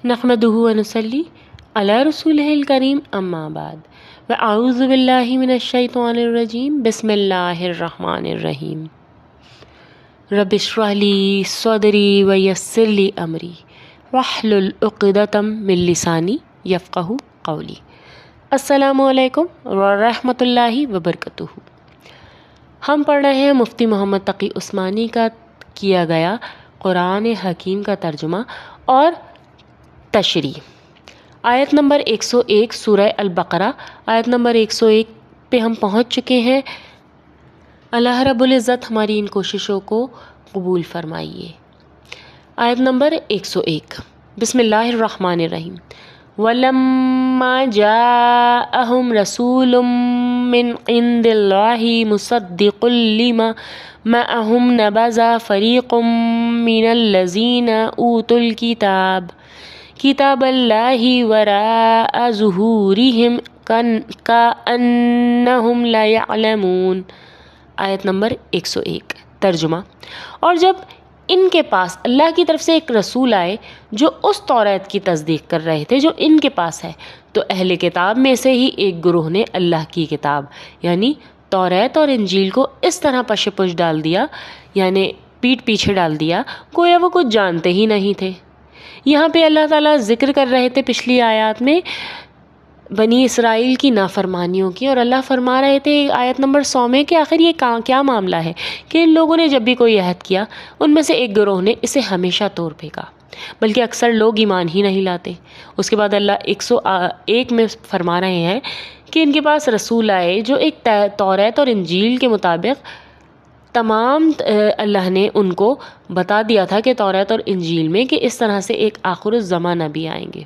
نحمدہ ونصلی علی رسولہ الکریم اما بعد واعوذ باللہ من الشیطان الرجیم بسم اللہ الرحمن الرحیم رب اشرح لی صدری ویسر لی امری واحلل عقدۃ من لسانی یفقہوا قولی۔ السلام علیکم ورحمۃ اللہ وبرکاتہ۔ ہم پڑھ رہے ہیں مفتی محمد تقی عثمانی کا کیا گیا قرآن حکیم کا ترجمہ اور تشریح۔ آیت نمبر 101 سورہ البقرہ، آیت نمبر 101 پہ ہم پہنچ چکے ہیں۔ اللہ رب العزت ہماری ان کوششوں کو قبول فرمائیے۔ آیت نمبر 101، بسم اللہ الرحمن الرحیم۔ وَلَمَّا جَاءَهُمْ رَسُولٌ مِّنْ عِندِ اللَّهِ مُصَدِّقٌ لِّمَا مَعَهُمْ نَبَذَ فَرِيقٌ مِّنَ الَّذِينَ أُوتُوا الْكِتَابَ کتاب اللہ وراء ظہورہم کأنہم لا یعلمون۔ آیت نمبر 101، ترجمہ۔ اور جب ان کے پاس اللہ کی طرف سے ایک رسول آئے جو اس توریت کی تصدیق کر رہے تھے جو ان کے پاس ہے، تو اہل کتاب میں سے ہی ایک گروہ نے اللہ کی کتاب یعنی توریت اور انجیل کو اس طرح پش پش ڈال دیا، یعنی پیٹھ پیچھے ڈال دیا گویا وہ کچھ جانتے ہی نہیں تھے۔ یہاں پہ اللہ تعالیٰ ذکر کر رہے تھے پچھلی آیات میں بنی اسرائیل کی نافرمانیوں کی، اور اللہ فرما رہے تھے آیت نمبر 100 میں کہ آخر یہ کیا معاملہ ہے کہ ان لوگوں نے جب بھی کوئی عہد کیا ان میں سے ایک گروہ نے اسے ہمیشہ توڑ پھینکا، بلکہ اکثر لوگ ایمان ہی نہیں لاتے۔ اس کے بعد اللہ 101 میں فرما رہے ہیں کہ ان کے پاس رسول آئے جو ایک توریت اور انجیل کے مطابق تمام اللہ نے ان کو بتا دیا تھا کہ توریت اور انجیل میں کہ اس طرح سے ایک آخر الزمان نبی آئیں گے،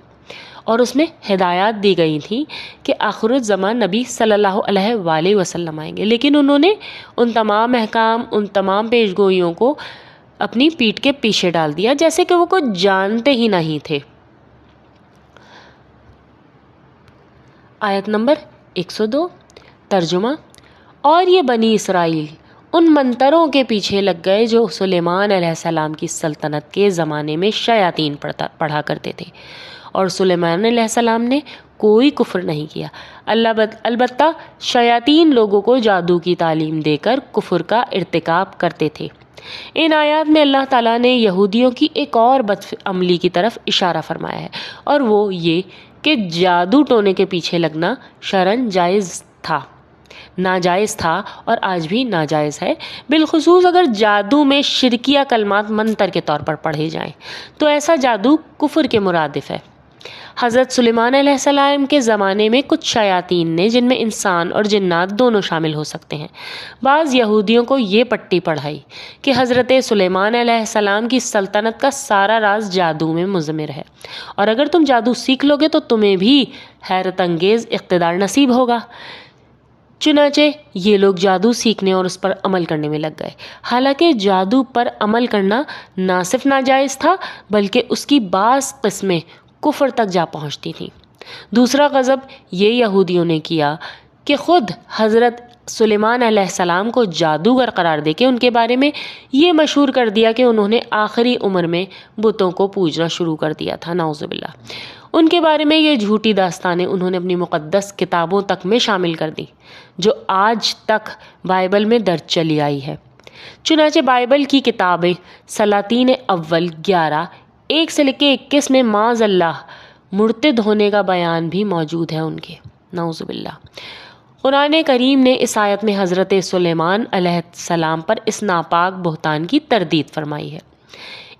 اور اس میں ہدایات دی گئی تھیں کہ آخر الزمان نبی صلی اللہ علیہ وآلہ وسلم آئیں گے، لیکن انہوں نے ان تمام احکام، ان تمام پیش گوئیوں کو اپنی پیٹھ کے پیچھے ڈال دیا جیسے کہ وہ کچھ جانتے ہی نہیں تھے۔ آیت نمبر 102، ترجمہ۔ اور یہ بنی اسرائیل ان منتروں کے پیچھے لگ گئے جو سلیمان علیہ السلام کی سلطنت کے زمانے میں شیاطین پڑھا کرتے تھے، اور سلیمان علیہ السلام نے کوئی کفر نہیں کیا، البتہ شیاطین لوگوں کو جادو کی تعلیم دے کر کفر کا ارتکاب کرتے تھے۔ ان آیات میں اللہ تعالیٰ نے یہودیوں کی ایک اور بد عملی کی طرف اشارہ فرمایا ہے، اور وہ یہ کہ جادو ٹونے کے پیچھے لگنا شرعاً ناجائز تھا اور آج بھی ناجائز ہے، بالخصوص اگر جادو میں شرکیہ کلمات منتر کے طور پر پڑھے جائیں تو ایسا جادو کفر کے مرادف ہے۔ حضرت سلیمان علیہ السلام کے زمانے میں کچھ شیاطین نے، جن میں انسان اور جنات دونوں شامل ہو سکتے ہیں، بعض یہودیوں کو یہ پٹی پڑھائی کہ حضرت سلیمان علیہ السلام کی سلطنت کا سارا راز جادو میں مضمر ہے، اور اگر تم جادو سیکھ لو گے تو تمہیں بھی حیرت انگیز اقتدار نصیب ہوگا۔ چنانچہ یہ لوگ جادو سیکھنے اور اس پر عمل کرنے میں لگ گئے، حالانکہ جادو پر عمل کرنا نہ صرف ناجائز تھا بلکہ اس کی بعض قسمیں کفر تک جا پہنچتی تھیں۔ دوسرا غضب یہ یہودیوں نے کیا کہ خود حضرت سلیمان علیہ السلام کو جادوگر قرار دے کے ان کے بارے میں یہ مشہور کر دیا کہ انہوں نے آخری عمر میں بتوں کو پوجنا شروع کر دیا تھا، نعوذ باللہ۔ ان کے بارے میں یہ جھوٹی داستانیں انہوں نے اپنی مقدس کتابوں تک میں شامل کر دی جو آج تک بائبل میں درج چلی آئی ہے۔ چنانچہ بائبل کی کتابیں سلاطین اول 11 1 سے لے کے 21 میں معاذ اللہ مرتد ہونے کا بیان بھی موجود ہے ان کے، نعوذ باللہ۔ قرآن کریم نے اس آیت میں حضرت سلیمان علیہ السلام پر اس ناپاک بہتان کی تردید فرمائی ہے۔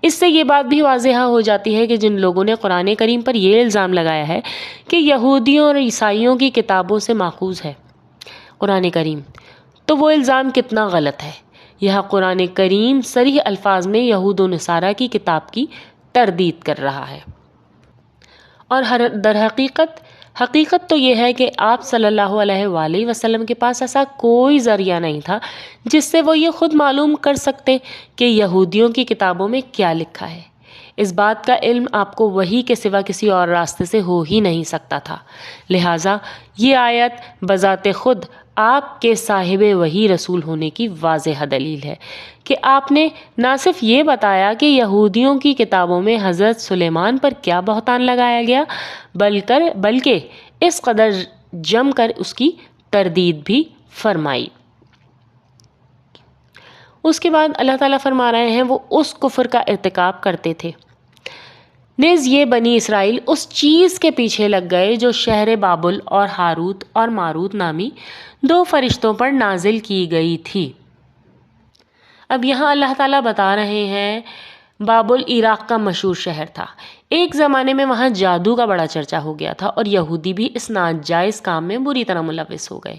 اس سے یہ بات بھی واضح ہو جاتی ہے کہ جن لوگوں نے قرآن کریم پر یہ الزام لگایا ہے کہ یہودیوں اور عیسائیوں کی کتابوں سے ماخوذ ہے قرآن کریم، تو وہ الزام کتنا غلط ہے۔ یہ قرآن کریم صریح الفاظ میں یہود و نصارہ کی کتاب کی تردید کر رہا ہے، اور در حقیقت تو یہ ہے کہ آپ صلی اللہ علیہ وآلہ وسلم کے پاس ایسا کوئی ذریعہ نہیں تھا جس سے وہ یہ خود معلوم کر سکتے کہ یہودیوں کی کتابوں میں کیا لکھا ہے۔ اس بات کا علم آپ کو وحی کے سوا کسی اور راستے سے ہو ہی نہیں سکتا تھا، لہٰذا یہ آیت بذات خود آپ کے صاحب وحی رسول ہونے کی واضح دلیل ہے کہ آپ نے نہ صرف یہ بتایا کہ یہودیوں کی کتابوں میں حضرت سلیمان پر کیا بہتان لگایا گیا، بلکہ اس قدر جم کر اس کی تردید بھی فرمائی۔ اس کے بعد اللہ تعالیٰ فرما رہے ہیں وہ اس کفر کا ارتکاب کرتے تھے، نیز یہ بنی اسرائیل اس چیز کے پیچھے لگ گئے جو شہر بابل اور ہاروت اور ماروت نامی 2 فرشتوں پر نازل کی گئی تھی۔ اب یہاں اللہ تعالیٰ بتا رہے ہیں بابل عراق کا مشہور شہر تھا۔ ایک زمانے میں وہاں جادو کا بڑا چرچا ہو گیا تھا اور یہودی بھی اس ناجائز کام میں بری طرح ملوث ہو گئے۔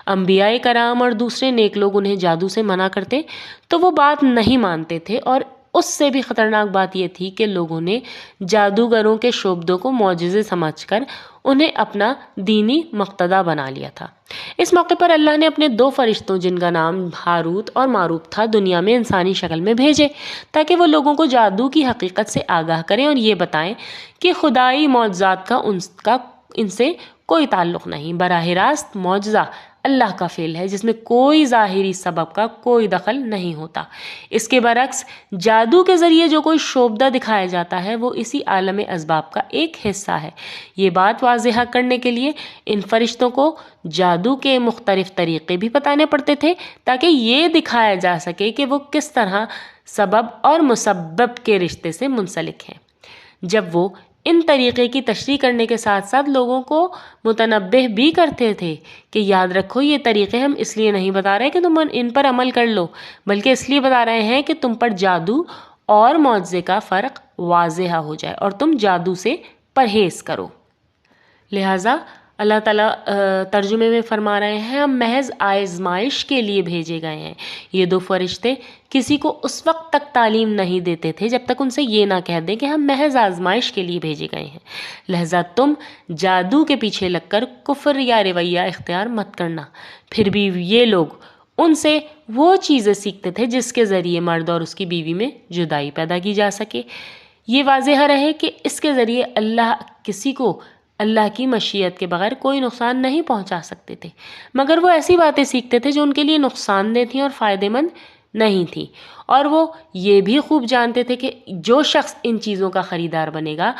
انبیاء کرام اور دوسرے نیک لوگ انہیں جادو سے منع کرتے تو وہ بات نہیں مانتے تھے، اور اس سے بھی خطرناک بات یہ تھی کہ لوگوں نے جادوگروں کے شعبدوں کو معجزے سمجھ کر انہیں اپنا دینی مقتدی بنا لیا تھا۔ اس موقع پر اللہ نے اپنے 2 فرشتوں جن کا نام ہاروت اور ماروت تھا دنیا میں انسانی شکل میں بھیجے تاکہ وہ لوگوں کو جادو کی حقیقت سے آگاہ کریں اور یہ بتائیں کہ خدائی معجزات کا ان سے کوئی تعلق نہیں۔ براہ راست معجزہ اللہ کا فعل ہے جس میں کوئی ظاہری سبب کا کوئی دخل نہیں ہوتا۔ اس کے برعکس جادو کے ذریعے جو کوئی شعبدہ دکھایا جاتا ہے وہ اسی عالم اسباب کا ایک حصہ ہے۔ یہ بات واضح کرنے کے لیے ان فرشتوں کو جادو کے مختلف طریقے بھی بتانے پڑتے تھے تاکہ یہ دکھایا جا سکے کہ وہ کس طرح سبب اور مسبب کے رشتے سے منسلک ہیں۔ جب وہ ان طریقے کی تشریح کرنے کے ساتھ ساتھ لوگوں کو متنبہ بھی کرتے تھے کہ یاد رکھو یہ طریقے ہم اس لیے نہیں بتا رہے کہ تم ان پر عمل کر لو، بلکہ اس لیے بتا رہے ہیں کہ تم پر جادو اور معجزے کا فرق واضح ہو جائے اور تم جادو سے پرہیز کرو۔ لہٰذا اللہ تعالیٰ ترجمے میں فرما رہے ہیں ہم محض آزمائش کے لیے بھیجے گئے ہیں۔ یہ 2 فرشتے کسی کو اس وقت تک تعلیم نہیں دیتے تھے جب تک ان سے یہ نہ کہہ دیں کہ ہم محض آزمائش کے لیے بھیجے گئے ہیں، لہٰذا تم جادو کے پیچھے لگ کر کفر یا رویہ اختیار مت کرنا۔ پھر بھی یہ لوگ ان سے وہ چیزیں سیکھتے تھے جس کے ذریعے مرد اور اس کی بیوی میں جدائی پیدا کی جا سکے۔ یہ واضح رہے کہ اس کے ذریعے اللہ کسی کو اللہ کی مشیت کے بغیر کوئی نقصان نہیں پہنچا سکتے تھے، مگر وہ ایسی باتیں سیکھتے تھے جو ان کے لیے نقصان دہ تھیں اور فائدہ مند نہیں تھیں، اور وہ یہ بھی خوب جانتے تھے کہ جو شخص ان چیزوں کا خریدار بنے گا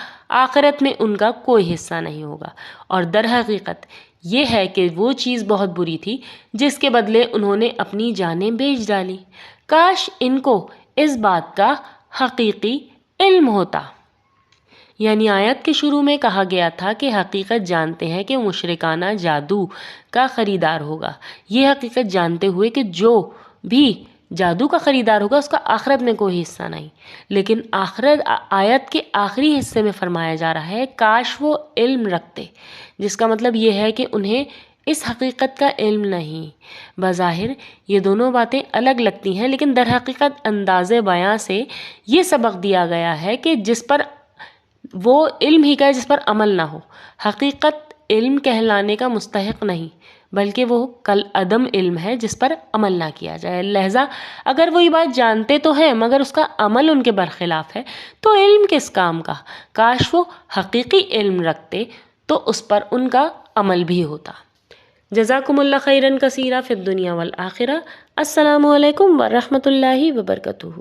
آخرت میں ان کا کوئی حصہ نہیں ہوگا، اور در حقیقت یہ ہے کہ وہ چیز بہت بری تھی جس کے بدلے انہوں نے اپنی جانیں بیچ ڈالی۔ کاش ان کو اس بات کا حقیقی علم ہوتا۔ یعنی آیت کے شروع میں کہا گیا تھا کہ حقیقت جانتے ہیں کہ مشرکانہ جادو کا خریدار ہوگا، یہ حقیقت جانتے ہوئے کہ جو بھی جادو کا خریدار ہوگا اس کا آخرت میں کوئی حصہ نہیں، لیکن آیت کے آخری حصے میں فرمایا جا رہا ہے کاش وہ علم رکھتے، جس کا مطلب یہ ہے کہ انہیں اس حقیقت کا علم نہیں۔ بظاہر یہ دونوں باتیں الگ لگتی ہیں، لیکن در حقیقت انداز بیاں سے یہ سبق دیا گیا ہے کہ جس پر وہ علم ہی کا ہے جس پر عمل نہ ہو۔ حقیقت علم کہلانے کا مستحق نہیں، بلکہ وہ کل عدم علم ہے جس پر عمل نہ کیا جائے۔ لہٰذا اگر وہ یہ بات جانتے تو ہیں مگر اس کا عمل ان کے برخلاف ہے تو علم کس کام کا؟ کاش وہ حقیقی علم رکھتے تو اس پر ان کا عمل بھی ہوتا۔ جزاکم اللہ خیرا کثیرا فی الدنیا والآخرہ۔ السلام علیکم ورحمۃ اللہ وبرکاتہ۔